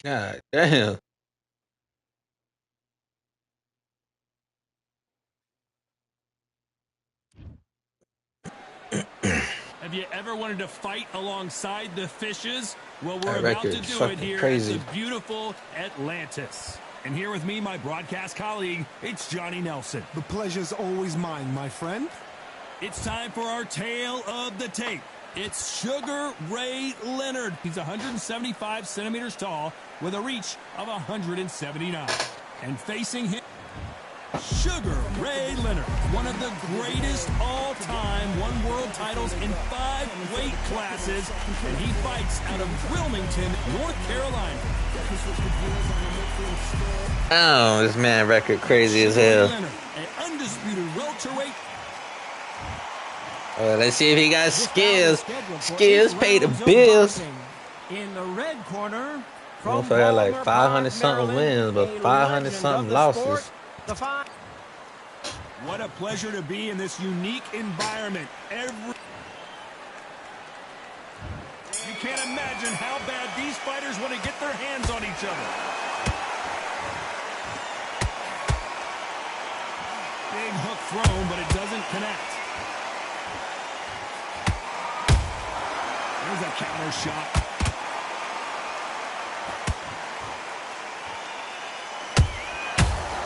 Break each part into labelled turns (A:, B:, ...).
A: God damn.
B: Have you ever wanted to fight alongside the fishes? Well, we're
A: That
B: about
A: record
B: to
A: is
B: do it
A: fucking
B: here at the
A: crazy.
B: beautiful Atlantis. And here with me, my broadcast colleague, it's Johnny Nelson.
C: The pleasure's always mine, my friend.
B: It's time for our tale of the tape. It's Sugar Ray Leonard. He's 175 centimeters tall with a reach of 179. And facing him, Sugar Ray Leonard, one of the greatest all-time, won world titles in 5 weight classes, and he fights out of Wilmington, North Carolina.
A: Oh, this man record crazy as
B: Sugar Ray
A: hell.
B: Leonard, an undisputed welterweight.
A: Let's see if he got skills. Skills pay the bills.
D: In the red corner,
A: Motherfucker
D: from
A: got like
D: Baltimore
A: 500
D: Park,
A: something
D: Maryland,
A: wins, but
D: a
A: 500
D: legend
A: something
D: of the
A: losses.
D: sport, the five.
B: What a pleasure to be in this unique environment. You can't imagine how bad these fighters want to get their hands on each other. Big hook thrown, but it doesn't connect. There's a counter shot.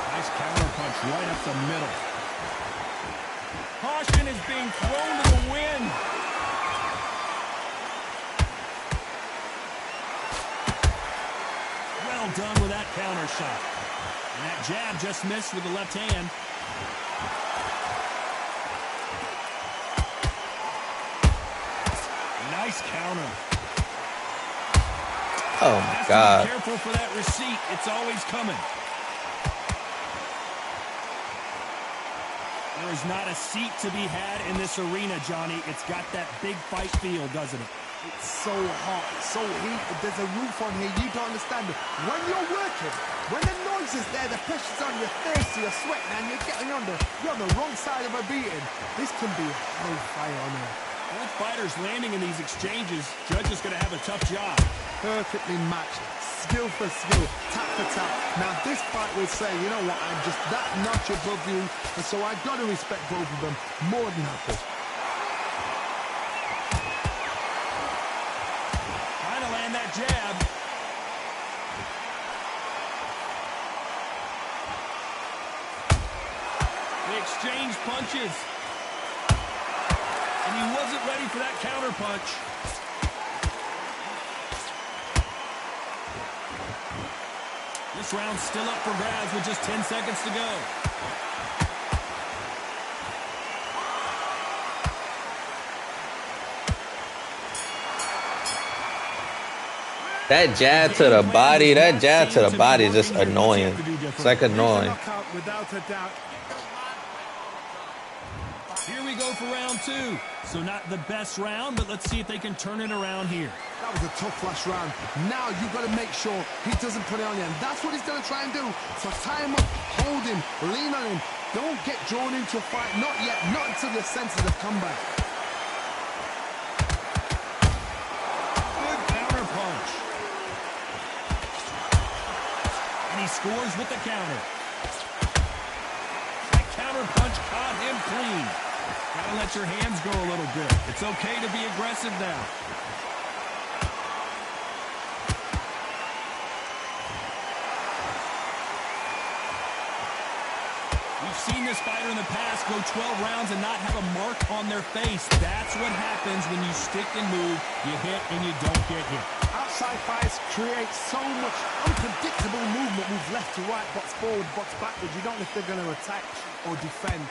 B: Nice counter punch right up the middle. Caution is being thrown to the wind. Well done with that counter shot. And that jab just missed with the left hand. Nice counter.
A: Oh my God.
B: Be careful for that receipt. It's always coming. There is not a seat to be had in this arena, Johnny. It's got that big fight feel, doesn't it?
C: It's so hot, so heated. There's a roof on here. You don't understand it. When you're working, when the noise is there, the pressure's on, you're thirsty, you're sweating, and you're on the wrong side of a beating. This can be hellfire on here.
B: Both fighters landing in these exchanges. Judge is going to have a tough job.
C: Perfectly matched, skill for skill, tap for tap. Now this fight will say, you know what, I'm just that notch above you, and so I've got to respect both of them more than happy.
B: Trying to land that jab. They exchange punches. And he wasn't ready for that counter punch. This round's still up for grabs with just 10 seconds to go.
A: That jab to the body is just annoying. It's like annoying.
C: Without a doubt.
B: Here we go for round 2. So not the best round, but let's see if they can turn it around here.
C: That was a tough last round. Now you've got to make sure he doesn't put it on you, and that's what he's going to try and do. So tie him up, hold him, lean on him. Don't get drawn into a fight. Not yet. Not until your senses have come back.
B: Good counter punch. And he scores with the counter. That counter punch caught him clean. Gotta let your hands go a little bit. It's okay to be aggressive now. We've seen this fighter in the past go 12 rounds and not have a mark on their face. That's what happens when you stick and move. You hit and you don't get hit.
C: Outside fights create so much unpredictable movement. Move left to right, box forward, box backwards. You don't know if they're going to attack or defend.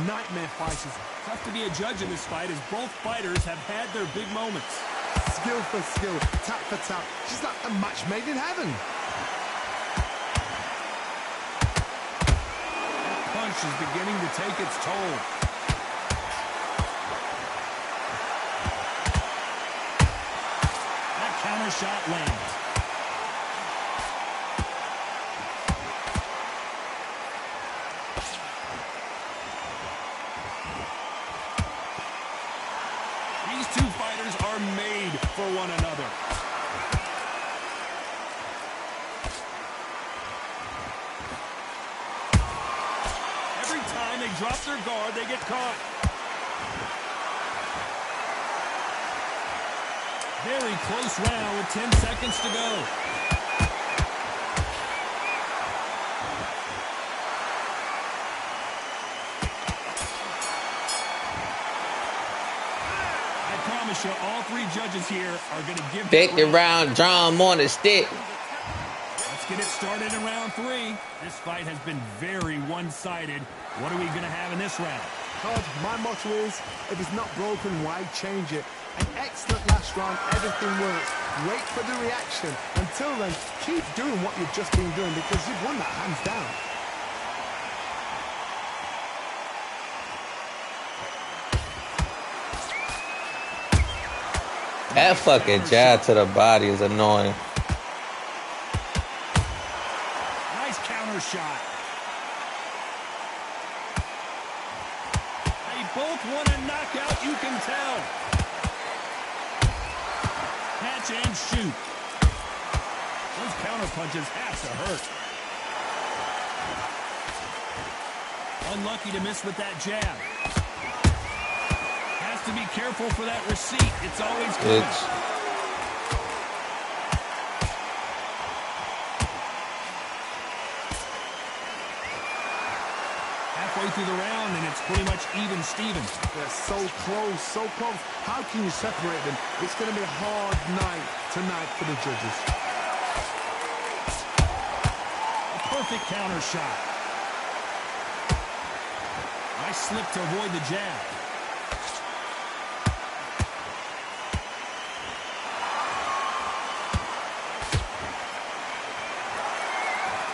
C: Nightmare fighters.
B: Tough to be a judge in this fight as both fighters have had their big moments.
C: Skill for skill, tap for tap. She's like a match made in heaven.
B: That punch is beginning to take its toll. That counter shot lands. These two fighters are made for one another. time they drop their guard, they get caught. Very close round with 10 seconds to go. I promise you, all three judges here are going to give
A: 50 round drum on the stick.
B: Let's get it started in round 3. This fight has been very one-sided. What are we going to have in this round?
C: Todd, my motto is, if it's not broken, why change it? An excellent last round, everything works. Wait for the reaction. Until then, keep doing what you've just been doing because you've won that hands down.
A: That fucking jab to the body is annoying.
B: Nice counter shot. They both want a knockout, you can tell. Catch and shoot. Those counter punches have to hurt. Unlucky to miss with that jab. Has to be careful for that receipt. It's always good. Halfway through the round, and it's pretty much even Stevens.
C: They're so close, so close. How can you separate them? It's going to be a hard night tonight for the judges.
B: A perfect counter shot. Nice slip to avoid the jab.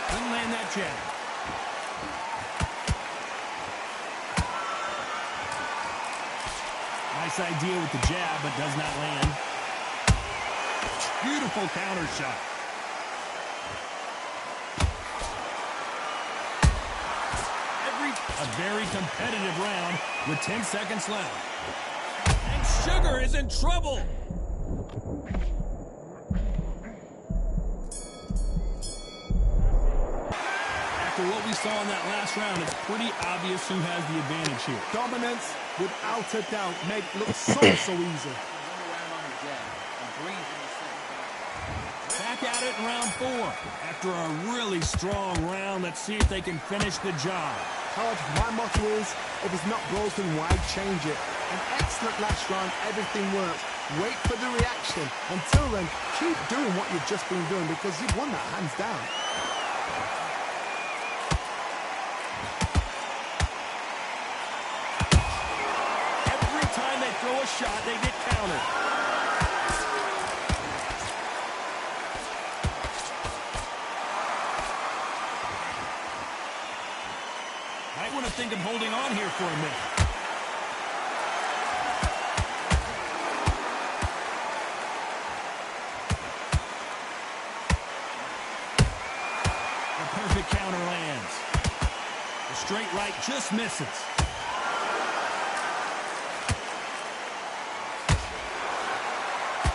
B: Couldn't land that jab. Nice idea with the jab, but does not land. Beautiful counter shot. A very competitive round with 10 seconds left. And Sugar is in trouble. After what we saw in that last round, it's pretty obvious who has the advantage here.
C: Dominance, without a doubt, made it look so easy.
B: Back at it in round 4. After a really strong round, let's see if they can finish the job.
C: Todd, my motto is, if it's not broken, why change it? An excellent last round, everything works. Wait for the reaction. Until then, keep doing what you've just been doing because you've won that hands down.
B: Every time they throw a shot, they get countered. I want to think of holding on here for a minute. The perfect counter lands. The straight right just misses.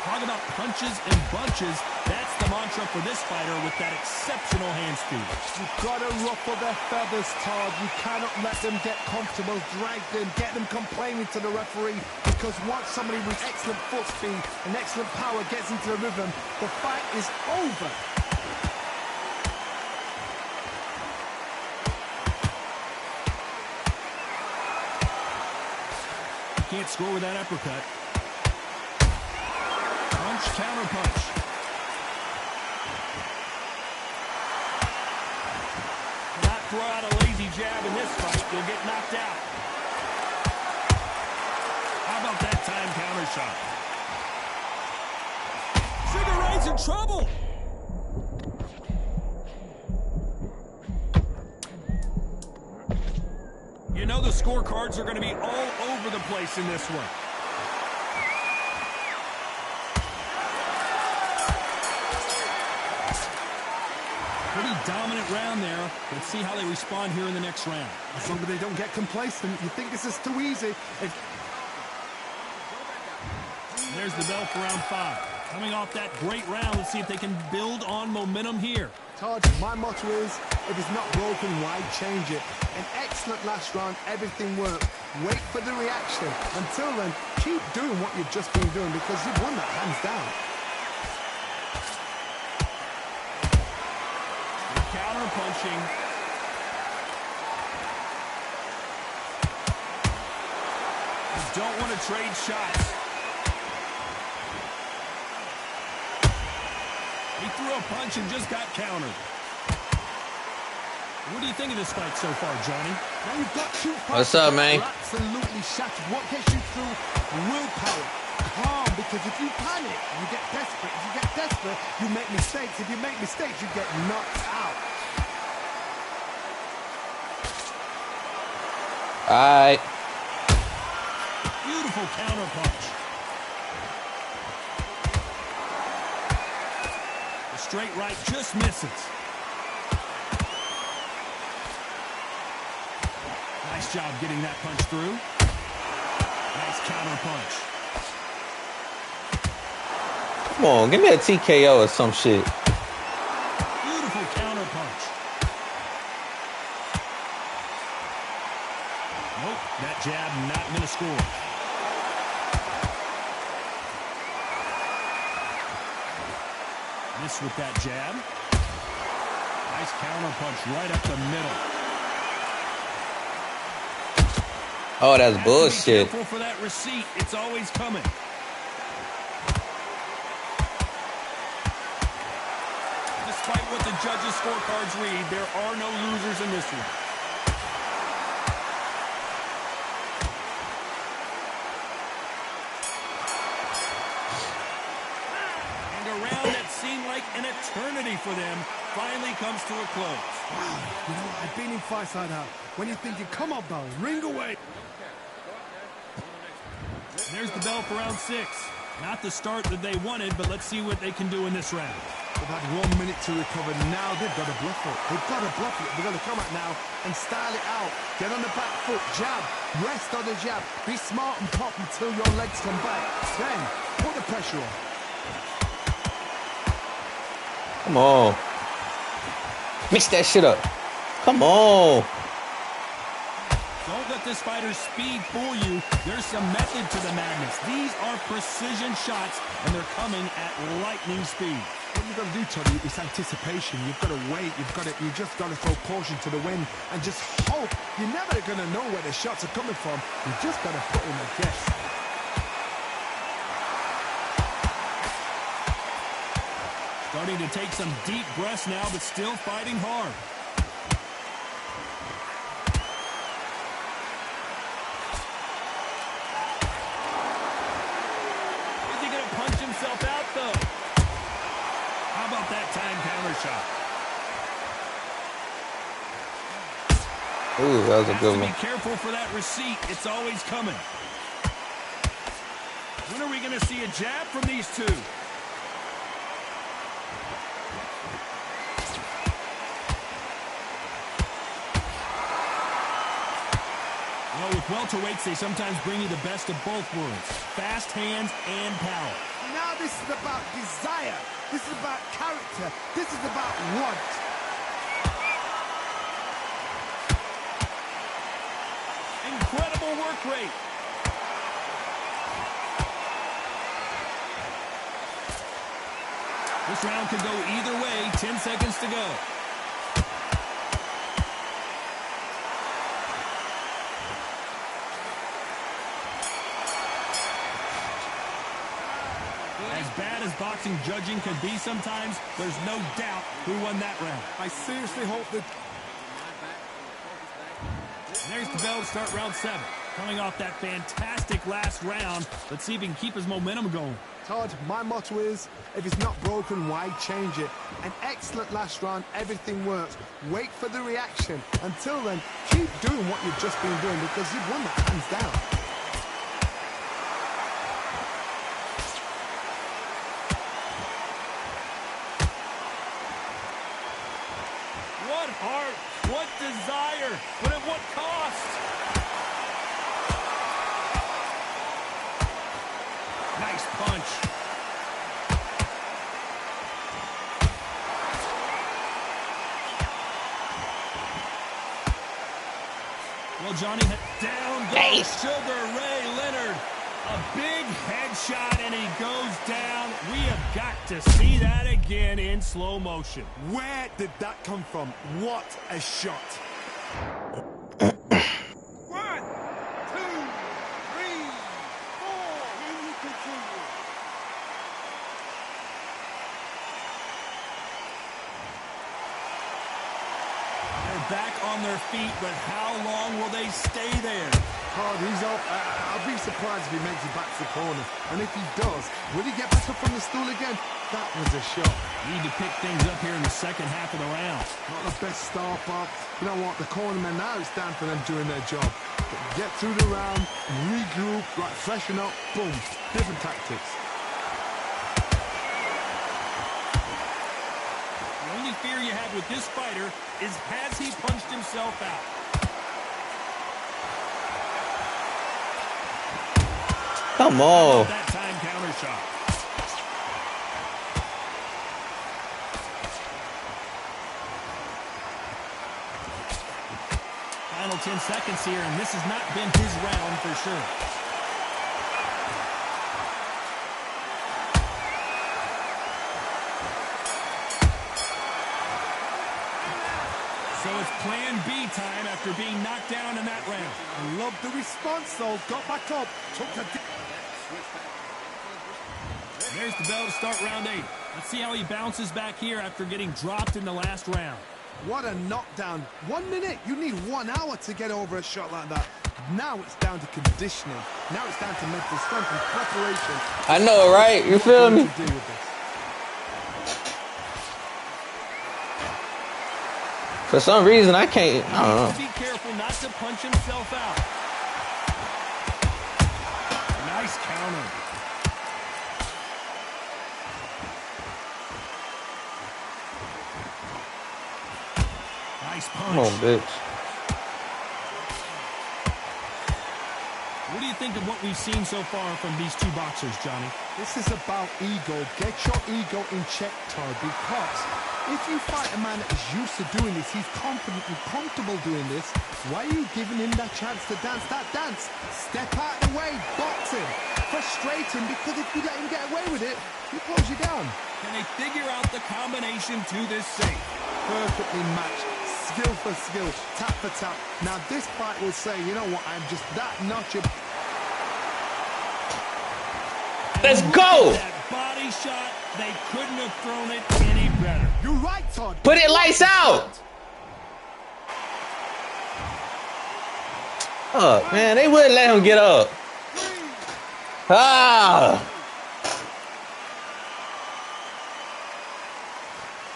B: Talk about punches and bunches. That's the mantra for this fighter with that exceptional hand speed.
C: You've got to ruffle their feathers, Todd. You cannot let them get comfortable, drag them, get them complaining to the referee, because once somebody with excellent foot speed and excellent power gets into the rhythm, the fight is over.
B: Can't score with that uppercut. Punch, counter punch. Not throw out a lazy jab in this fight. You'll get knocked out. How about that time counter shot? Sugar Ray's in trouble. You know the scorecards are going to be all over the place in this one. Pretty dominant round there. Let's see how they respond here in the next round.
C: As long as they don't get complacent, you think this is too easy.
B: There's the bell for round 5. Coming off that great round, let's see if they can build on momentum here.
C: Todd, my motto is, if it's not broken, why change it? An excellent last round, everything worked. Wait for the reaction. Until then, keep doing what you've just been doing because you've won that hands down.
B: Counter punching. You don't want to trade shots. He threw a punch and just got countered. What do you think of this fight so far, Johnny?
C: Now you've got two
A: What's up, man?
C: Absolutely shattered. What gets you through? Willpower. Calm, because if you panic, you get desperate. If you get desperate, you make mistakes. If you make mistakes, you get knocked out.
A: All right.
B: Beautiful counter punch. The straight right just misses. Nice job getting that punch through. Nice counter punch.
A: Come on, give me a TKO or some shit.
B: Beautiful counter punch. Nope, that jab not going to score. Miss with that jab. Nice counter punch right up the middle.
A: Oh, that's bullshit.
B: Be careful for that receipt. It's always coming. Despite what the judges' scorecards read, there are no losers in this one. And a round that seemed like an eternity for them finally comes to a close.
C: Wow, you know, I've been in fights like that. When you're thinking, come on, bro, ring away.
B: There's the bell for round 6. Not the start that they wanted, but let's see what they can do in this round.
C: They've had 1 minute to recover. Now they've got to bluff it. They've got to bluff it. They've got to come out now and style it out. Get on the back foot, jab, rest on the jab. Be smart and pop until your legs come back. Then, put the pressure on.
A: Come on. Mix that shit up. Come on.
B: Don't let this fighter's speed fool you. There's some method to the madness. These are precision shots, and they're coming at lightning speed.
C: What you've got to do, Tony, is anticipation. You've got to wait. You just got to throw caution to the wind and just hope. You're never going to know where the shots are coming from. You just got to put in a guess.
B: Starting to take some deep breaths now, but still fighting hard. Is he going to punch himself out, though? How about that time counter shot?
A: Ooh, that was a good one.
B: Be careful for that receipt. It's always coming. When are we going to see a jab from these two? Well, with welterweights, they sometimes bring you the best of both worlds. Fast hands and power.
C: Now this is about desire. This is about character. This is about want.
B: Incredible work rate. This round could go either way. 10 seconds to go. As bad as boxing judging can be sometimes, there's no doubt who won that round.
C: I seriously hope that...
B: There's the bell to start round 7. Coming off that fantastic last round, let's see if he can keep his momentum going.
C: Todd, my motto is, if it's not broken, why change it? An excellent last round, everything works. Wait for the reaction. Until then, keep doing what you've just been doing because you've won that hands down.
B: What heart, what desire, but at what cost? Nice punch. Well, Johnny, down goes Sugar Ray Leonard. A big headshot, and he goes down. We have got to see that again in slow motion.
C: Where did that come from? What a shot. 1, 2, 3, 4. Here we continue.
B: They're back on their feet, but how long will they stay there?
C: Oh, he's up. I'll be surprised if he makes it back to the corner. And if he does, will he get back up from the stool again? That was a shot.
B: Need to pick things up here in the second half of the round.
C: Not the best start, Bob. You know what? The cornermen, now it's down for them doing their job. Get through the round, regroup, right, freshen up, boom. Different tactics.
B: The only fear you have with this fighter is, has he punched himself out?
A: Come on.
B: That time counter shot. Final 10 seconds here, and this has not been his round for sure. So it's plan B time after being knocked down in that round.
C: I love the response, though. Got back up. Took the...
B: There's the bell to start round 8. Let's see how he bounces back here after getting dropped in the last round.
C: What a knockdown. 1 minute. You need 1 hour to get over a shot like that. Now it's down to conditioning. Now it's down to mental strength and preparation.
A: I know, right? You feel me? For some reason, I can't. I don't know.
B: Be careful not to punch himself out. Nice counter. Nice punch.
A: Come on, bitch.
B: What do you think of what we've seen so far from these two boxers, Johnny?
C: This is about ego. Get your ego in check, Todd, because if you fight a man that is used to doing this, he's confident and comfortable doing this, why are you giving him that chance to dance that dance? Step out of the way, box him, frustrate him, because if you let him get away with it, he pulls you down.
B: Can they figure out the combination to this safe?
C: Perfectly matched. Skill for skill, tap for tap. Now this fight will say, you know what, I'm just that notch of...
A: Let's go!
B: That body shot, they couldn't have thrown it any better.
C: You're right, Todd.
A: Put it lights out! Oh, man, they wouldn't let him get up. Ah!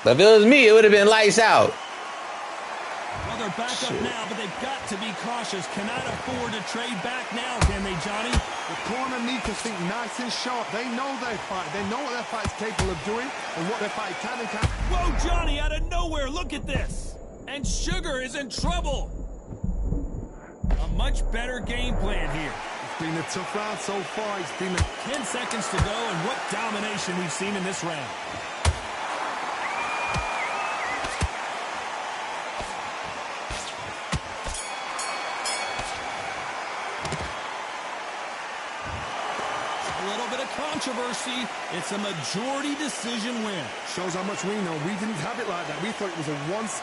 A: If it was me, it would have been lights out.
B: Well, they're back up now, but they've got to be cautious. Cannot afford to trade back now, can they, Johnny?
C: The corner need to think nice and sharp. They know their fight. They know what their fight's capable of doing and what their fight can and can't.
B: Whoa, Johnny, out of nowhere, look at this. And Sugar is in trouble. A much better game plan here.
C: It's been a tough round so far. It's been
B: 10 seconds to go, and what domination we've seen in this round. Controversy. It's a majority decision win.
C: Shows how much we know. We didn't have it like that. We thought it was a once.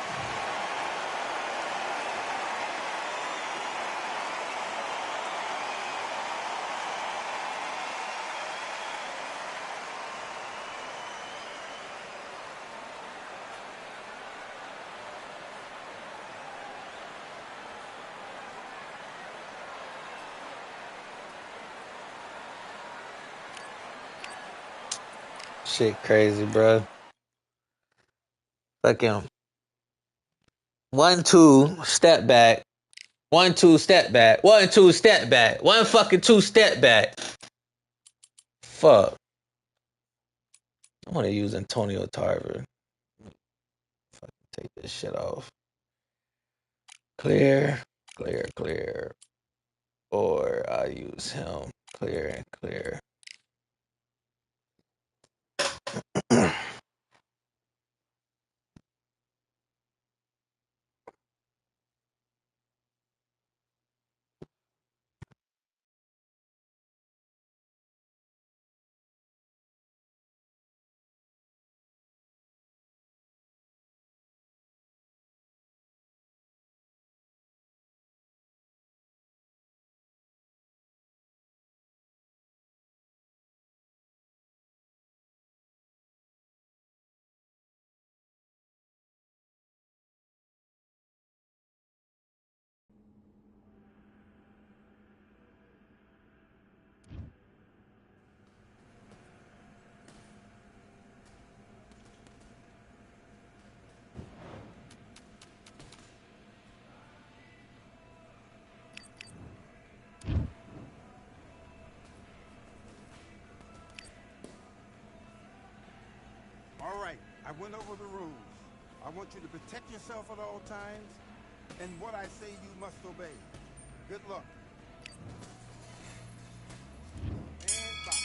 A: Shit crazy, bro. Fuck him. 1, 2, step back. 1, 2, step back. 1, 2, step back. 1 fucking 2, step back. Fuck. I want to use Antonio Tarver. Fucking take this shit off. Clear, clear, clear. Or I'll use him. Clear and clear.
E: I went over the rules. I want you to protect yourself at all times, and what I say you must obey. Good luck. And box.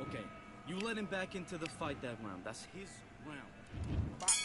F: Okay, you let him back into the fight that round. That's his round.
E: Box.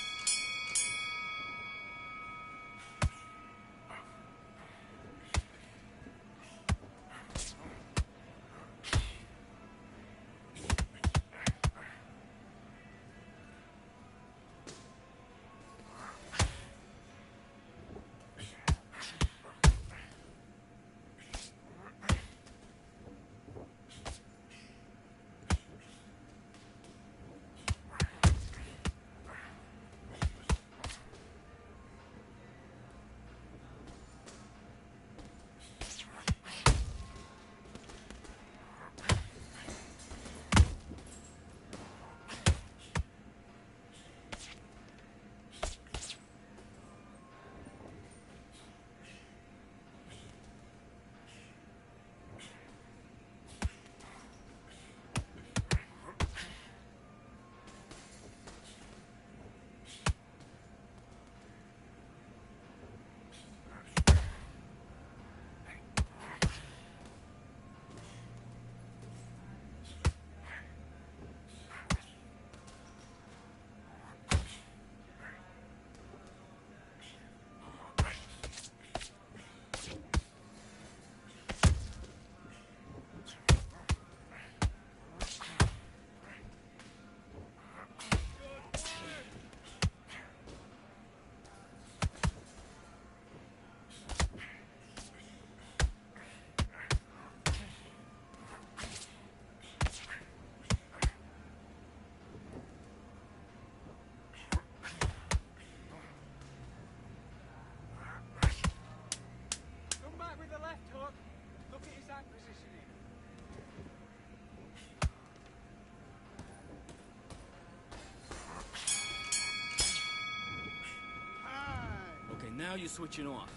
F: Okay, now you're switching off.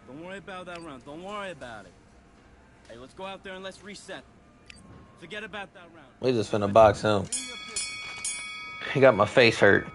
F: Don't worry about that round. Don't worry about it. Hey, let's go out there and let's reset. Forget about that round.
A: We just finna box him. He got my face hurt.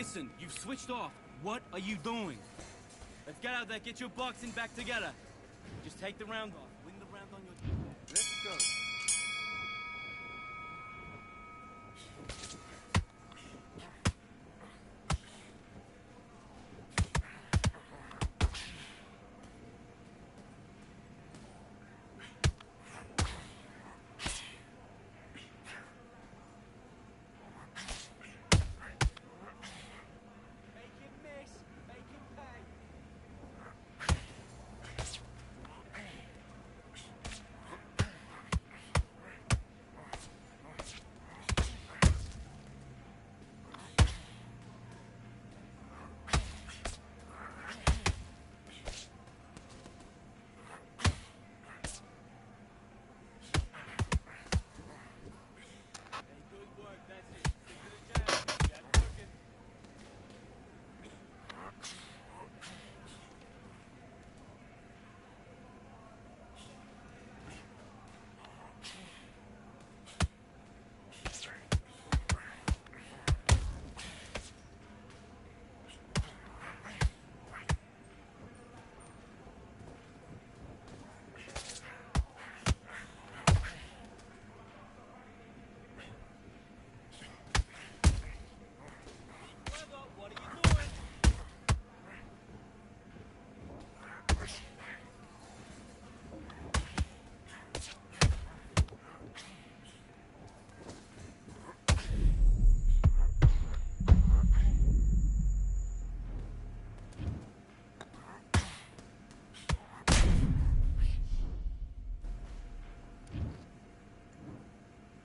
F: listen, you've switched off. What are you doing? Let's get out there, get your boxing back together. Just take the round off. Win the round on your...
E: Let's go.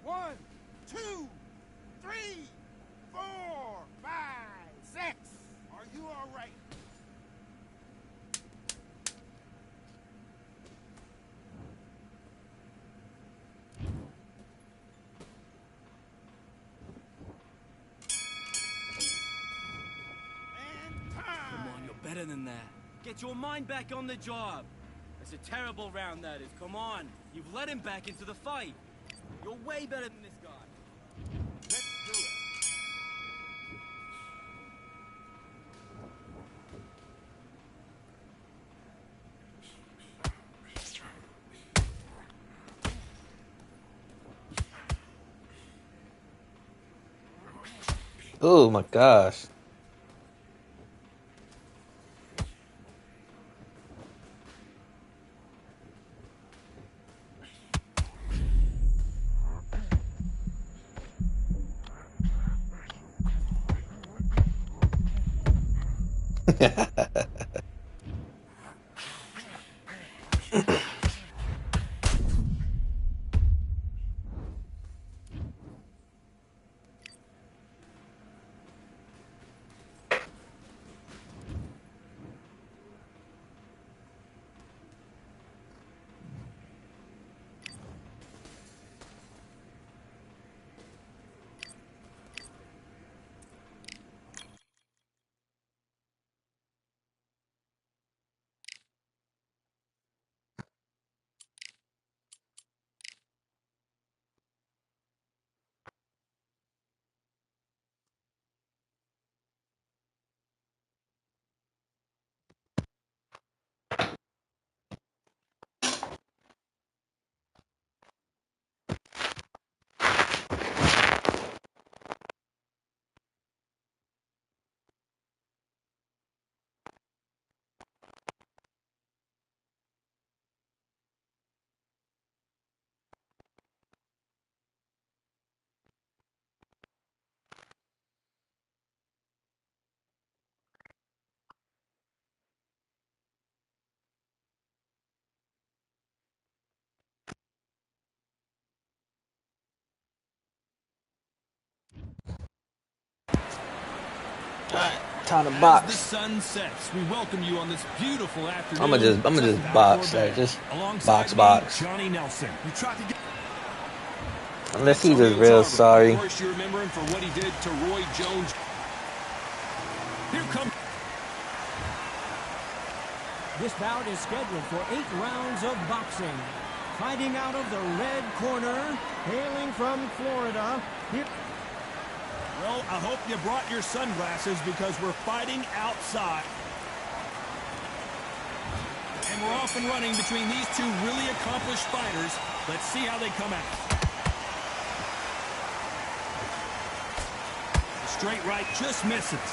E: One, two, three, 4, 5, 6. Are you all right? And time.
F: Come on, you're better than that. Get your mind back on the job. It's a terrible round, that is. Come on. You've let him back into the fight. You're way better than this guy.
E: Let's do it.
A: Oh my gosh. Alright, time to
B: As the
A: box.
B: sun sets, we welcome you on this beautiful afternoon.
A: I'm gonna just box, like, just
B: Alongside
A: box.
B: me, Johnny Nelson.
C: You tried to get...
A: Unless he's just
B: Antonio
A: real
B: Tarver.
A: sorry.
B: Of course, you remember him for what he did to Roy Jones. Here comes.
D: This bout is scheduled for 8 rounds of boxing. Fighting out of the red corner, hailing from Florida, here...
B: Well, I hope you brought your sunglasses because we're fighting outside. And we're off and running between these two really accomplished fighters. Let's see how they come out. The straight right just misses.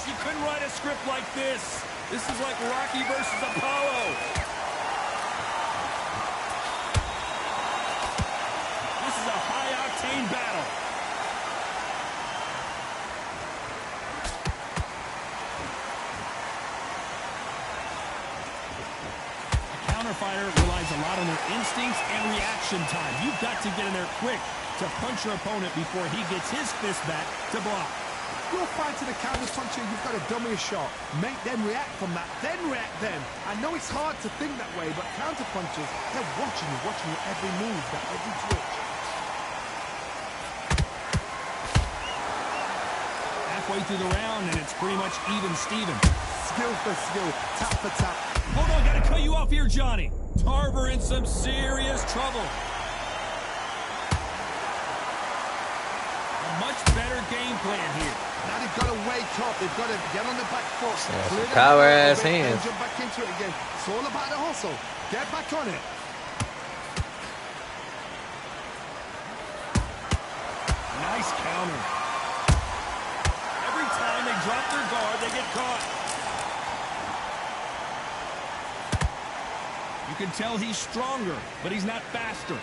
B: You couldn't write a script like this. This is like Rocky versus Apollo. This is a high-octane battle. A counter fighter relies a lot on their instincts and reaction time. You've got to get in there quick to punch your opponent before he gets his fist back to block.
C: You're fighting a counter puncher, you've got to dummy a shot. Make them react from that, then react then. I know it's hard to think that way, but counter punchers, they're watching you every move, that every twitch.
B: Halfway through the round, and it's pretty much even Steven.
C: Skill for skill, tap for tap.
B: Hold on, gotta cut you off here, Johnny. Tarver in some serious trouble. A much better game plan here.
C: Now they've got to wake up. They've got to get on the back foot. Clear the
A: Power
C: head
A: ass
C: a bit,
A: hands.
C: and jump back into it again. It's all about the hustle. Get back on it.
B: Nice counter. Every time they drop their guard, they get caught. You can tell he's stronger, but he's not faster.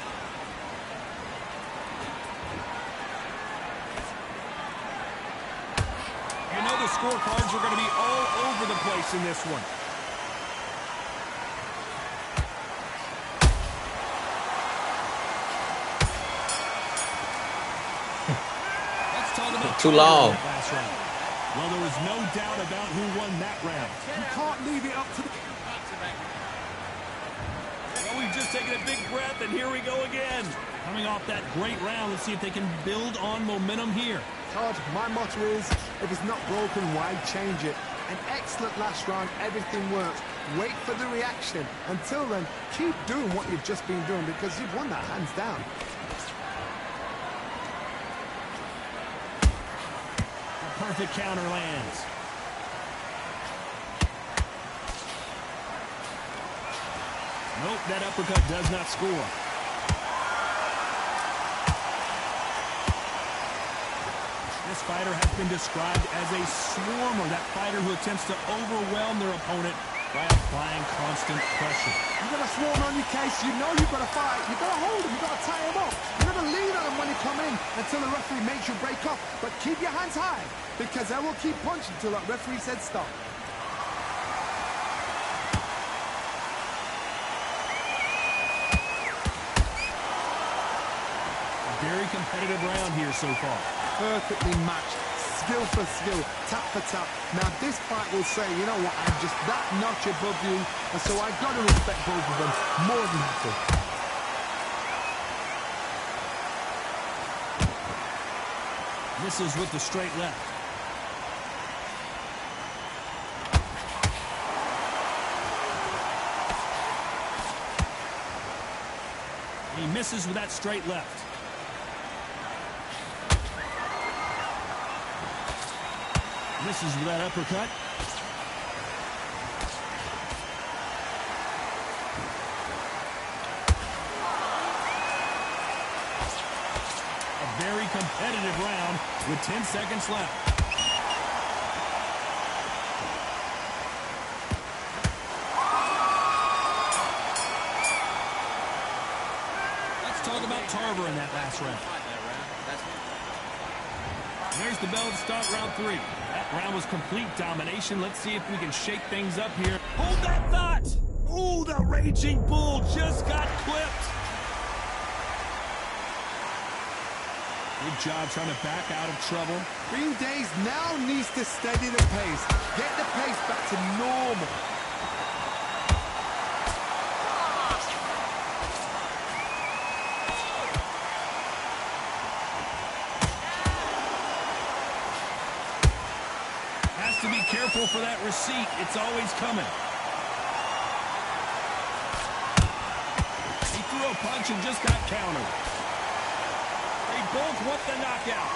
B: You know the scorecards are going to be all over the place in this one. Let's talk about
A: Too long.
B: that last round. Well, there was no doubt about who won that round.
C: You can't leave it up to the...
B: Well, we've just taken a big breath, and here we go again. Coming off that great round, let's see if they can build on momentum here.
C: Todd, my motto is, if it's not broken, why change it? An excellent last round, everything works. Wait for the reaction. Until then, keep doing what you've just been doing because you've won that hands down.
B: A perfect counter lands. Nope, that uppercut does not score. This fighter has been described as a swarmer, that fighter who attempts to overwhelm their opponent by applying constant pressure.
C: You've got a swarm on your case, you know you've got to fight, you've got to hold them, you've got to tie them up, you've got to lean on them when they come in until the referee makes you break off, but keep your hands high, because they will keep punching until that referee said stop.
B: A very competitive round here so far.
C: Perfectly matched, skill for skill, tap for tap. Now this fight will say, you know what, I'm just that notch above you, and so I've got to respect both of them more than happy.
B: Misses with the straight left. He misses with that straight left. Misses with that uppercut. A very competitive round with 10 seconds left. Let's talk about Tarver in that last round. There's the bell to start round 3. That round was complete domination. Let's see if we can shake things up here. Hold that thought! Ooh, the Raging Bull just got clipped. Good job trying to back out of trouble.
C: Green Days now needs to steady the pace. Get the pace back to normal.
B: Has to be careful for that receipt. It's always coming. punch and just got countered. They both want the knockout.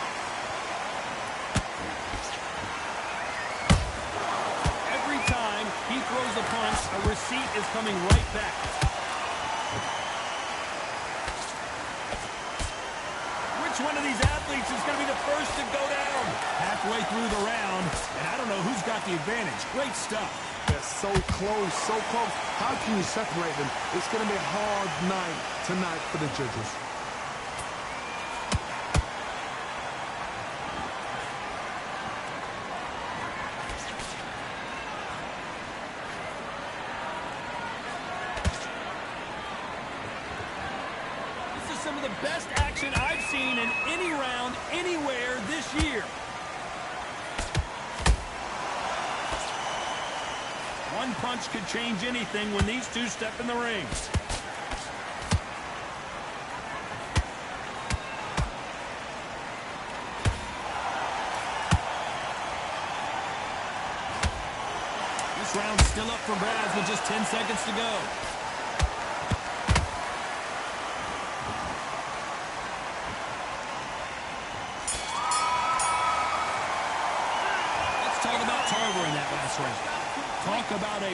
B: Every time he throws a punch, a receipt is coming right back. Which one of these athletes is going to be the first to go down? Halfway through the round, and I don't know who's got the advantage. Great stuff.
C: They're so close, so close. How can you separate them? It's going to be a hard night tonight for the judges.
B: This is some of the best action I've seen in any round, anywhere this year. One punch could change anything when these two step in the ring. This round's still up for grabs with just 10 seconds to go. Let's talk about Tarver in that last round. Talk about a...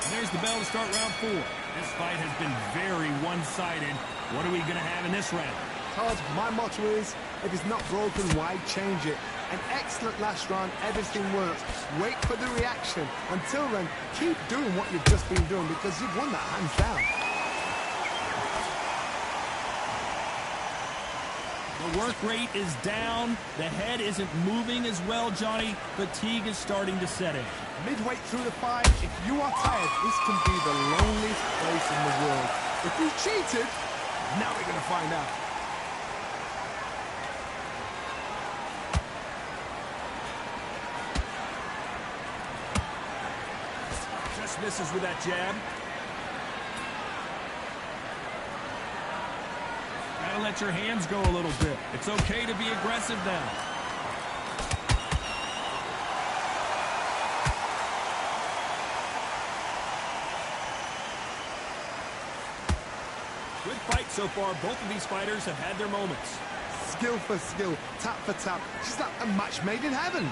B: There's the bell to start round 4. This fight has been very one-sided. What are we going to have in this round?
C: Todd, my motto is, if it's not broken, why change it? An excellent last round, everything works. Wait for the reaction. Until then, keep doing what you've just been doing because you've won that hands down.
B: The work rate is down. The head isn't moving as well, Johnny. Fatigue is starting to set in.
C: Midway through the fight, if you are tired, this can be the loneliest place in the world. If we cheated, now we're going to find out.
B: Just misses with that jab. Gotta let your hands go a little bit. It's okay to be aggressive now. Good fight so far. Both of these fighters have had their moments.
C: Skill for skill, tap for tap. Just like a match made in heaven.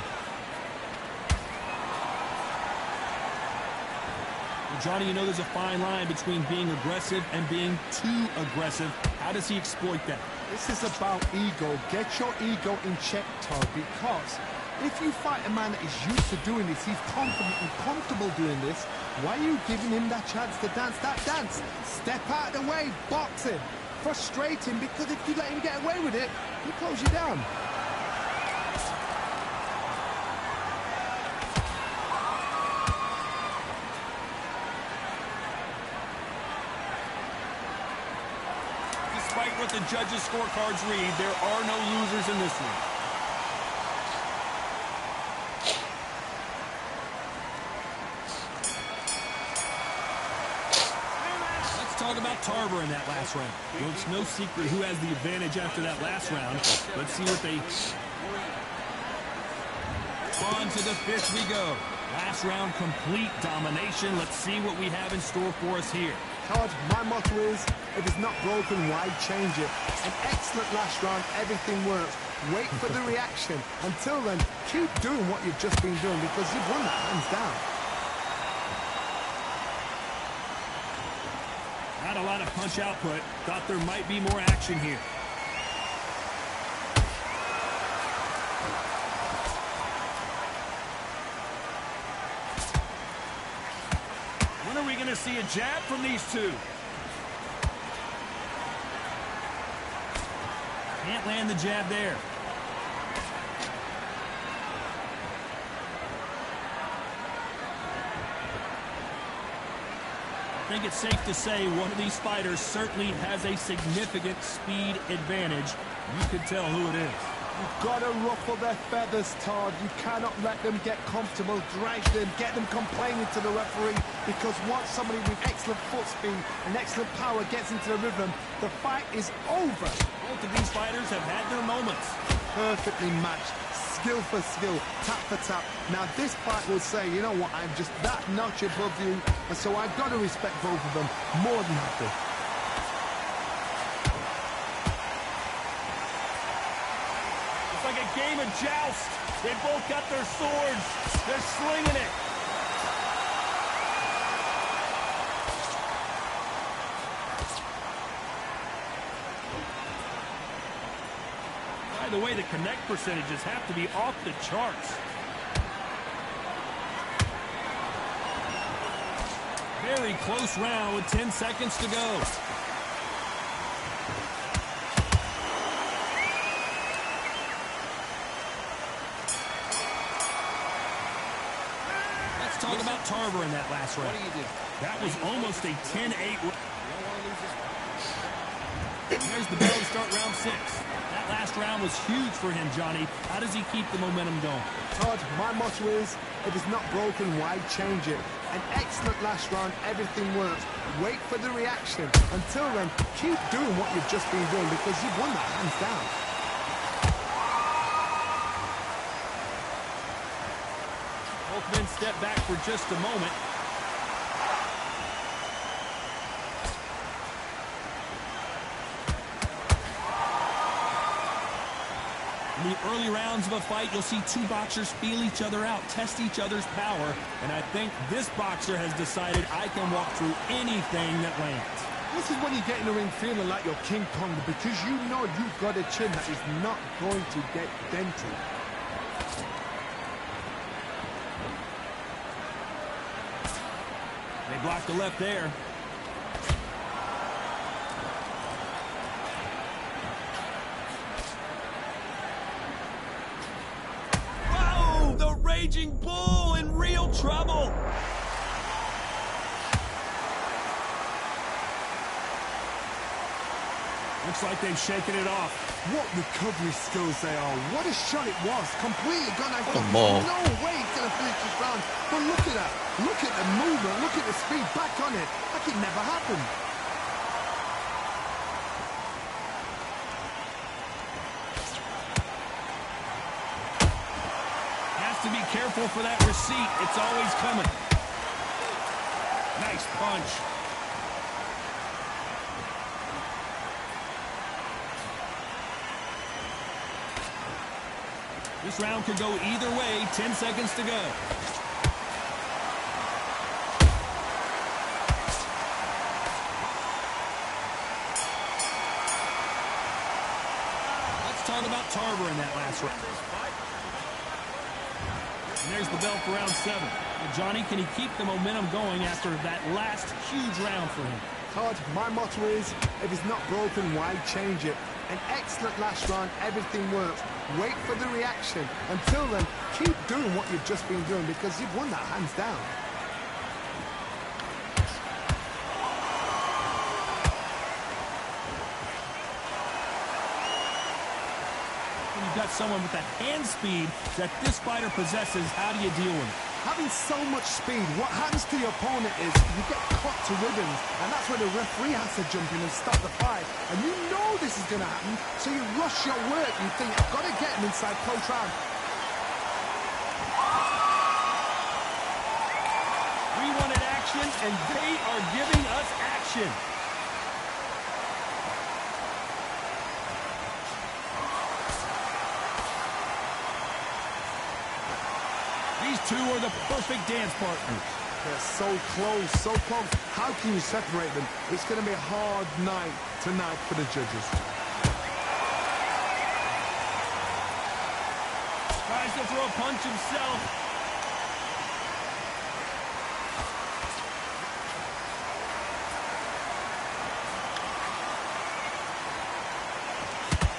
B: Well, Johnny, you know there's a fine line between being aggressive and being too aggressive. How does he exploit that?
C: This is about ego. Get your ego in check, Todd, because if you fight a man that is used to doing this, he's confident and comfortable doing this, why are you giving him that chance to dance that dance? Step out of the way, box him. Frustrate him, because if you let him get away with it, he'll close you down.
B: Despite what the judges' scorecards read, there are no losers in this one. Let's talk about Tarver in that last round. Well, it's no secret who has the advantage after that last round. Let's see what they... On to the 5th we go. Last round, complete domination. Let's see what we have in store for us here.
C: Todd, my motto is, if it's not broken, why change it? An excellent last round, everything works. Wait for the reaction. Until then, keep doing what you've just been doing because you've won that hands down.
B: Not a lot of punch output. Thought there might be more action here. When are we going to see a jab from these two? Can't land the jab there. I think it's safe to say one of these fighters certainly has a significant speed advantage. You can tell who it is.
C: You've got to ruffle their feathers, Todd. You cannot let them get comfortable, drag them, get them complaining to the referee, because once somebody with excellent foot speed and excellent power gets into the rhythm, the fight is over.
B: Both of these fighters have had their moments.
C: Perfectly matched, skill for skill, tap for tap. Now this fight will say, you know what, I'm just that notch above you, and so I've got to respect both of them more than happy.
B: It's like a game of joust. They both got their swords. They're slinging it. By the way, the connect percentages have to be off the charts. Very close round with 10 seconds to go. Let's talk about Tarver in that last round. That was almost a 10-8. There's the bell to start round 6. That last round was huge for him, Johnny. How does he keep the momentum going?
C: Todd, my motto is, if it's not broken, why change it? An excellent last round, everything works. Wait for the reaction. Until then, keep doing what you've just been doing because you've won that hands down.
B: Both men step back for just a moment. In the early rounds of a fight, you'll see two boxers feel each other out, test each other's power, and I think this boxer has decided I can walk through anything that lands.
C: This is when you get in the ring feeling like you're King Kong because you know you've got a chin that is not going to get dented.
B: They blocked the left there. Raging Bull in real trouble. Looks like they've shaken it off.
C: What recovery skills they are. What a shot it was. Completely gone. I thought,
A: ball.
C: no way it's going to finish this round. But look at that. Look at the movement. Look at the speed. Back on it. Like it never happened.
B: To be careful for that receipt. It's always coming. Nice punch. This round could go either way. 10 seconds to go. Let's talk about Tarver in that last round. And there's the bell for round 7. Well, Johnny, can he keep the momentum going after that last huge round for him?
C: Todd, my motto is, if it's not broken, why change it? An excellent last round, everything works. Wait for the reaction. Until then, keep doing what you've just been doing because you've won that hands down.
B: Got someone with the hand speed that this fighter possesses. How do you deal with it?
C: Having so much speed, what happens to your opponent is you get cut to ribbons, and that's where the referee has to jump in and stop the fight. And you know this is going to happen, so you rush your work. You think, I've got to get him inside close round.
B: We wanted action, and they are giving us action. These two are the perfect dance partners.
C: They're so close, so close. How can you separate them? It's going to be a hard night tonight for the judges.
B: Tries to throw a punch himself.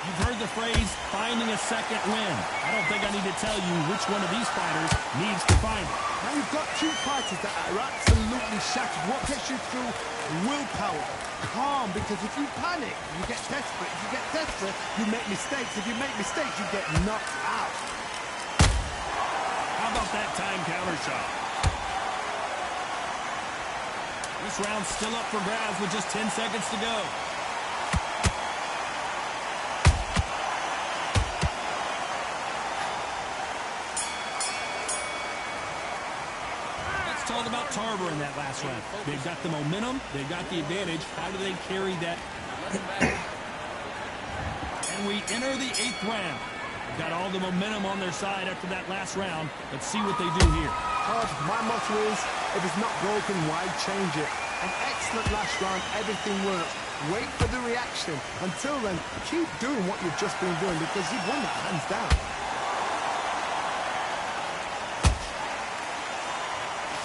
B: You've heard the phrase, finding a second win. I don't think I need to tell you which one of these fighters needs to find it.
C: Now you've got two fighters that are absolutely shattered. What gets you through? Willpower. Calm, because if you panic, you get desperate. If you get desperate, you make mistakes. If you make mistakes, you get knocked out.
B: How about that time counter shot? This round's still up for grabs with just 10 seconds to go. talk about Tarver in that last round. They've got the momentum. They've got the advantage. How do they carry that? And we enter the 8th round. They've got all the momentum on their side after that last round. Let's see what they do here.
C: Todd, my motto is, if it's not broken, why change it? An excellent last round, everything worked. Wait for the reaction. Until then, keep doing what you've just been doing because you've won it hands down.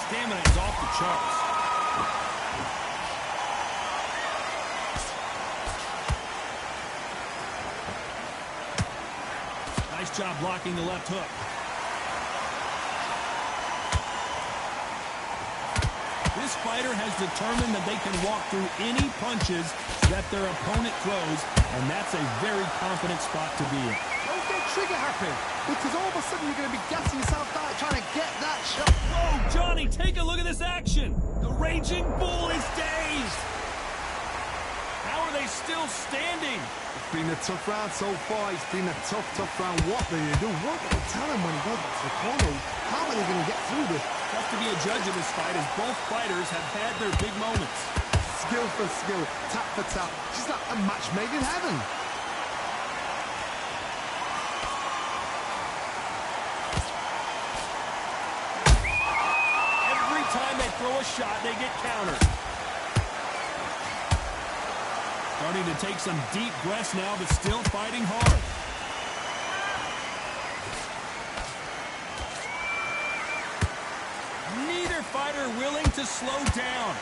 B: Stamina is off the charts. Nice job blocking the left hook. This fighter has determined that they can walk through any punches that their opponent throws, and that's a very confident spot to be in.
C: Don't get trigger happy, because all of a sudden you're going to be gassing yourself out trying to get that shot.
B: Whoa, Johnny, take a look at this action. The Raging Bull is dazed. How are they still standing?
C: It's been a tough round so far. It's been a tough round. What do you do? What do you tell him when he goes back to the corner? How are they going to get through this?
B: Tough to be a judge of this fight as both fighters have had their big moments.
C: Skill for skill, tap for tap. Just like a match made in heaven.
B: Every time they throw a shot, they get countered. Starting to take some deep breaths now, but still fighting hard. Neither fighter willing to slow down.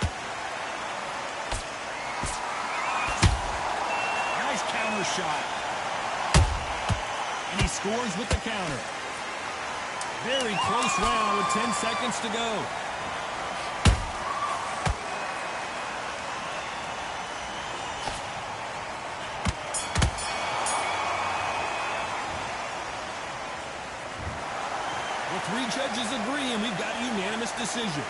B: Nice counter shot. And he scores with the counter. Very close round with 10 seconds to go. Well, 3 judges agree, and we've got a unanimous decision.